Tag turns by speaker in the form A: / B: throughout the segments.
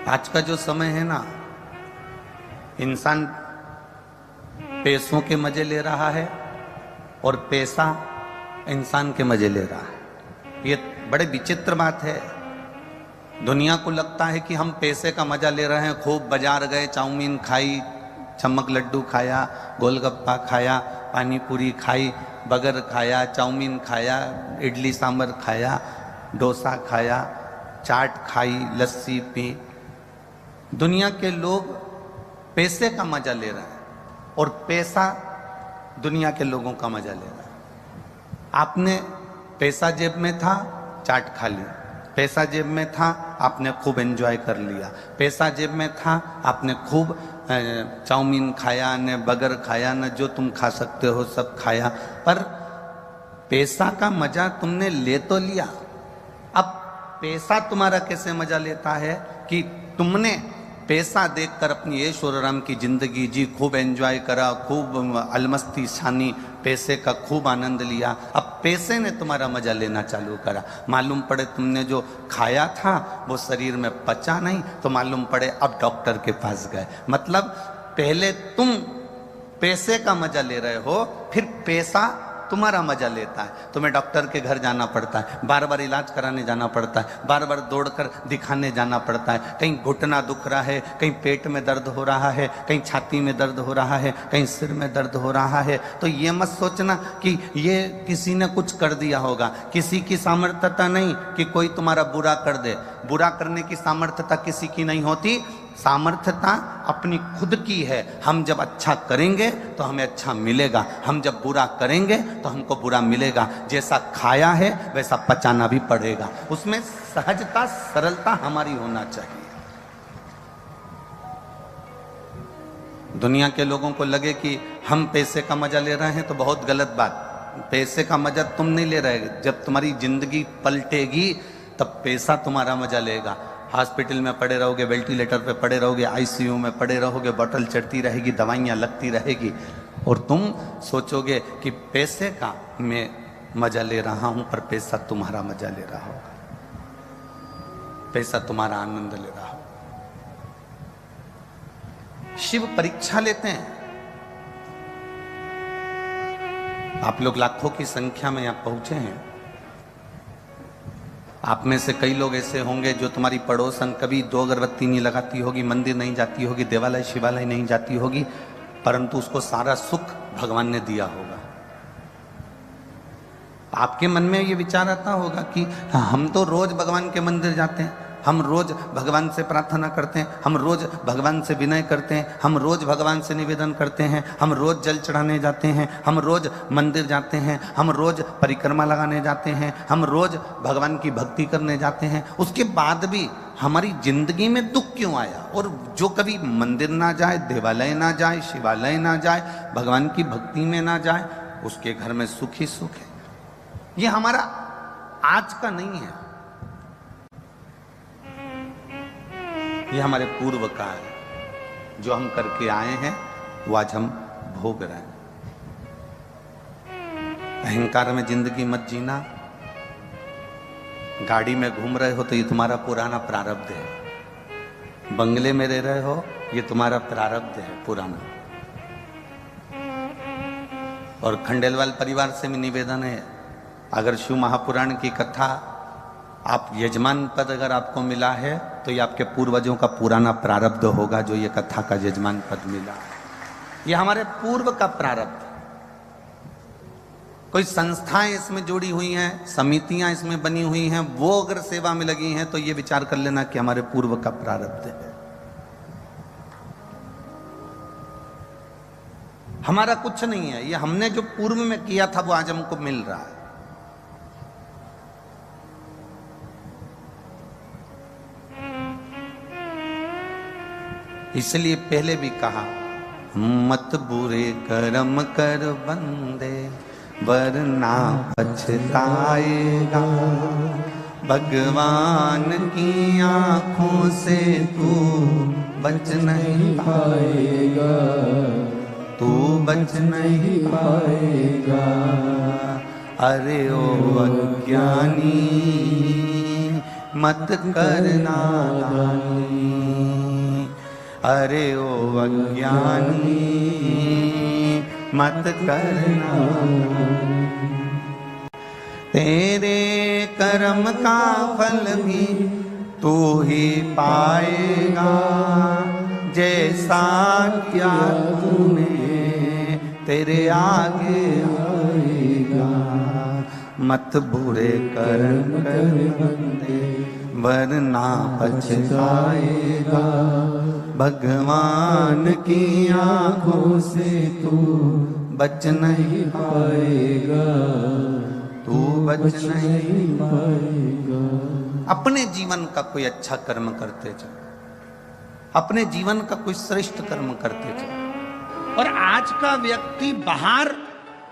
A: आज का जो समय है ना, इंसान पैसों के मजे ले रहा है और पैसा इंसान के मजे ले रहा है। ये बड़े विचित्र बात है। दुनिया को लगता है कि हम पैसे का मजा ले रहे हैं, खूब बाजार गए, चाउमीन खाई, चमक लड्डू खाया, गोलगप्पा खाया, पानी पूरी खाई, बर्गर खाया, चाउमीन खाया, इडली सांभर खाया, डोसा खाया, चाट खाई, लस्सी पी। दुनिया के लोग पैसे का मजा ले रहे हैं और पैसा दुनिया के लोगों का मजा ले रहा है। आपने पैसा जेब में था, चाट खा ली। पैसा जेब में था, आपने खूब एंजॉय कर लिया। पैसा जेब में था, आपने खूब चाउमीन खाया, न बर्गर खाया, न जो तुम खा सकते हो सब खाया। पर पैसा का मजा तुमने ले तो लिया। अब पैसा तुम्हारा कैसे मजा लेता है कि तुमने पैसा देखकर अपनी ऐश और आराम की जिंदगी जी, खूब एंजॉय करा, खूब अलमस्ती छानी, पैसे का खूब आनंद लिया। अब पैसे ने तुम्हारा मजा लेना चालू करा। मालूम पड़े तुमने जो खाया था वो शरीर में पचा नहीं, तो मालूम पड़े अब डॉक्टर के पास गए। मतलब पहले तुम पैसे का मजा ले रहे हो, फिर पैसा तुम्हारा मजा लेता है। तुम्हें डॉक्टर के घर जाना पड़ता है, बार बार इलाज कराने जाना पड़ता है, बार बार दौड़कर दिखाने जाना पड़ता है। कहीं घुटना दुख रहा है, कहीं पेट में दर्द हो रहा है, कहीं छाती में दर्द हो रहा है, कहीं सिर में दर्द हो रहा है। तो ये मत सोचना कि ये किसी ने कुछ कर दिया होगा। किसी की सामर्थ्यता नहीं कि कोई तुम्हारा बुरा कर दे। बुरा करने की सामर्थ्यता किसी की नहीं होती। सामर्थ्यता अपनी खुद की है। हम जब अच्छा करेंगे तो हमें अच्छा मिलेगा, हम जब बुरा करेंगे तो हमको बुरा मिलेगा। जैसा खाया है वैसा पचाना भी पड़ेगा। उसमें सहजता, सरलता हमारी होना चाहिए। दुनिया के लोगों को लगे कि हम पैसे का मजा ले रहे हैं तो बहुत गलत बात। पैसे का मजा तुम नहीं ले रहे। जब तुम्हारी जिंदगी पलटेगी तब पैसा तुम्हारा मजा लेगा। हॉस्पिटल में पड़े रहोगे, वेंटिलेटर पे पड़े रहोगे, आईसीयू में पड़े रहोगे, बोतल चढ़ती रहेगी, दवाइयाँ लगती रहेगी, और तुम सोचोगे कि पैसे का मैं मजा ले रहा हूं, पर पैसा तुम्हारा मजा ले रहा होगा, पैसा तुम्हारा आनंद ले रहा होगा। शिव परीक्षा लेते हैं। आप लोग लाखों की संख्या में यहां पहुंचे हैं। आप में से कई लोग ऐसे होंगे जो तुम्हारी पड़ोसन कभी 2 अगरबत्ती नहीं लगाती होगी, मंदिर नहीं जाती होगी, देवालय शिवालय नहीं जाती होगी, परंतु उसको सारा सुख भगवान ने दिया होगा। आपके मन में ये विचार आता होगा कि हम तो रोज भगवान के मंदिर जाते हैं, हम रोज भगवान से प्रार्थना करते हैं, हम रोज भगवान से विनय करते हैं, हम रोज भगवान से निवेदन करते हैं, हम रोज जल चढ़ाने जाते हैं, हम रोज मंदिर जाते हैं, हम रोज परिक्रमा लगाने जाते हैं, हम रोज भगवान की भक्ति करने जाते हैं। उसके बाद भी हमारी जिंदगी में दुख क्यों आया? और जो कभी मंदिर ना जाए, देवालय ना जाए, शिवालय ना जाए, भगवान की भक्ति में ना जाए, उसके घर में सुख ही सुख है। ये हमारा आज का नहीं है, ये हमारे पूर्व का है। जो हम करके आए हैं वो आज हम भोग रहे हैं। अहंकार में जिंदगी मत जीना। गाड़ी में घूम रहे हो तो ये तुम्हारा पुराना प्रारब्ध है। बंगले में रह रहे हो, ये तुम्हारा प्रारब्ध है पुराना। और खंडेलवाल परिवार से भी निवेदन है, अगर शिव महापुराण की कथा आप यजमान पद अगर आपको मिला है तो ये आपके पूर्वजों का पुराना प्रारब्ध होगा, जो ये कथा का यजमान पद मिला। ये हमारे पूर्व का प्रारब्ध। कोई संस्थाएं इसमें जुड़ी हुई हैं, समितियां इसमें बनी हुई हैं, वो अगर सेवा में लगी हैं तो ये विचार कर लेना कि हमारे पूर्व का प्रारब्ध है। हमारा कुछ नहीं है, ये हमने जो पूर्व में किया था वो आज हमको मिल रहा है। इसलिए पहले भी कहा, मत बुरे कर्म कर बंदे वरना पछताएगा। भगवान की आंखों से तू बच नहीं पाएगा, तू बच नहीं पाएगा। अरे ओ अज्ञानी मत करना दानी। अरे ओ अज्ञानी मत करना, तेरे कर्म का फल भी तू ही पाएगा, जैसा किया तूने तेरे आगे आएगा। मत बुरे कर्म कर बंदे वरना पछताएगा, भगवान की आंखों से तू बच नहीं पाएगा, तू बच नहीं पाएगा। अपने जीवन का कोई अच्छा कर्म करते जाओ, अपने जीवन का कोई श्रेष्ठ कर्म करते जाओ। और आज का व्यक्ति बाहर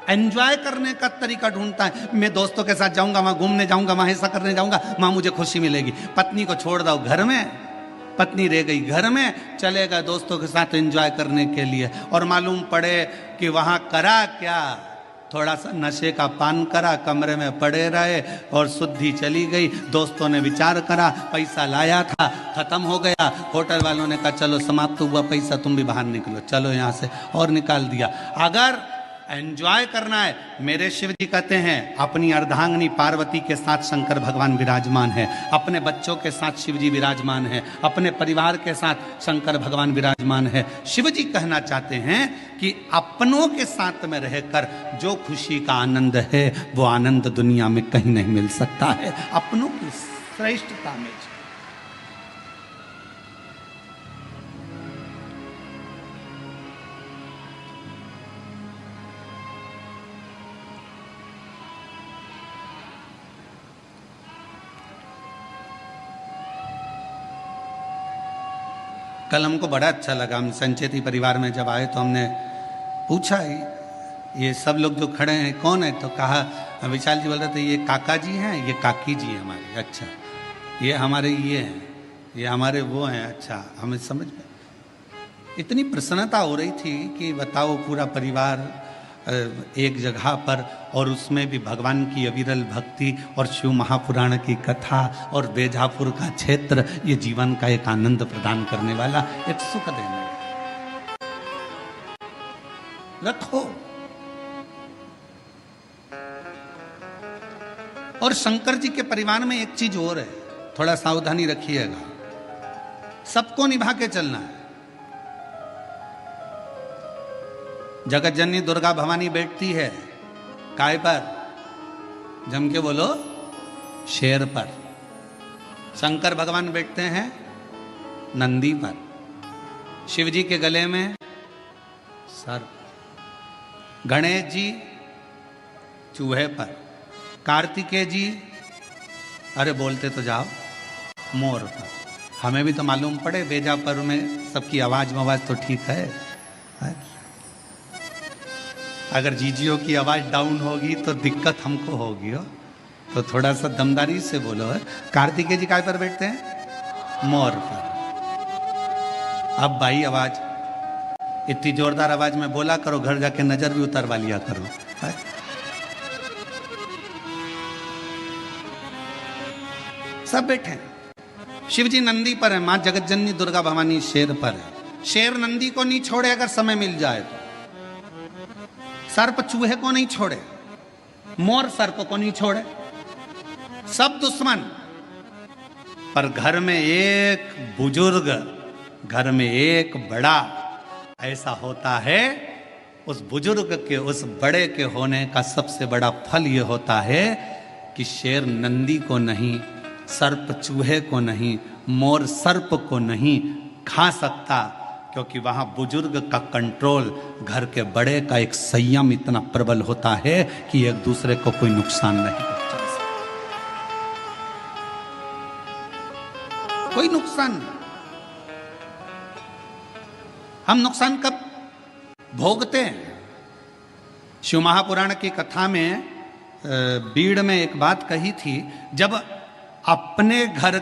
A: एंजॉय करने का तरीका ढूंढता है। मैं दोस्तों के साथ जाऊंगा, वहां घूमने जाऊंगा, वहां ऐसा करने जाऊंगा, वहां मुझे खुशी मिलेगी। पत्नी को छोड़ दो घर में, पत्नी रह गई घर में, चलेगा दोस्तों के साथ एंजॉय करने के लिए, और मालूम पड़े कि वहां करा क्या, थोड़ा सा नशे का पान करा, कमरे में पड़े रहे और शुद्धि चली गई। दोस्तों ने विचार करा, पैसा लाया था खत्म हो गया, होटल वालों ने कहा चलो समाप्त हुआ पैसा, तुम भी बाहर निकलो, चलो यहाँ से, और निकाल दिया। अगर एंजॉय करना है, मेरे शिव जी कहते हैं अपनी अर्धांगिनी पार्वती के साथ शंकर भगवान विराजमान है, अपने बच्चों के साथ शिव जी विराजमान है, अपने परिवार के साथ शंकर भगवान विराजमान है। शिव जी कहना चाहते हैं कि अपनों के साथ में रहकर जो खुशी का आनंद है वो आनंद दुनिया में कहीं नहीं मिल सकता है। अपनों की श्रेष्ठता में कल हमको बड़ा अच्छा लगा। हम संचेती परिवार में जब आए तो हमने पूछा ये सब लोग जो खड़े हैं कौन है, तो कहा विशाल जी बोल रहे थे ये काका जी हैं, ये काकी जी हैं हमारे। अच्छा ये हमारे ये हैं, ये हमारे वो हैं। अच्छा हमें समझ में इतनी प्रसन्नता हो रही थी कि बताओ पूरा परिवार एक जगह पर, और उसमें भी भगवान की अविरल भक्ति और शिव महापुराण की कथा और बेजापुर का क्षेत्र, ये जीवन का एक आनंद प्रदान करने वाला, एक सुख देने रखो। और शंकर जी के परिवार में एक चीज और है, थोड़ा सावधानी रखिएगा, सबको निभा के चलना है। जगत जननी दुर्गा भवानी बैठती है काय पर, जम के बोलो शेर पर। शंकर भगवान बैठते हैं नंदी पर, शिव जी के गले में सर्प, गणेश जी चूहे पर, कार्तिकेय जी अरे बोलते तो जाओ मोर पर। हमें भी तो मालूम पड़े बेजापुर में सबकी आवाज तो ठीक है। अगर जीजियों की आवाज डाउन होगी तो दिक्कत हमको होगी हो, तो थोड़ा सा दमदारी से बोलो है। कार्तिकेय जी काय पर बैठते हैं मोर पर। अब भाई आवाज इतनी जोरदार आवाज में बोला करो, घर जाके नजर भी उतरवा लिया करो। सब बैठे, शिव जी नंदी पर है, मां जगत जननी दुर्गा भवानी शेर पर है। शेर नंदी को नहीं छोड़े अगर समय मिल जाए तो, सर्प चूहे को नहीं छोड़े, मोर सर्प को नहीं छोड़े, सब दुश्मन। पर घर में एक बुजुर्ग, घर में एक बड़ा ऐसा होता है, उस बुजुर्ग के, उस बड़े के होने का सबसे बड़ा फल यह होता है कि शेर नंदी को नहीं, सर्प चूहे को नहीं, मोर सर्प को नहीं खा सकता, क्योंकि वहां बुजुर्ग का कंट्रोल, घर के बड़े का एक संयम इतना प्रबल होता है कि एक दूसरे को कोई नुकसान नहीं पहुंचा सकता, कोई नुकसान नहीं। हम नुकसान कब भोगते हैं? शिव महापुराण की कथा में बीड़ में एक बात कही थी, जब अपने घर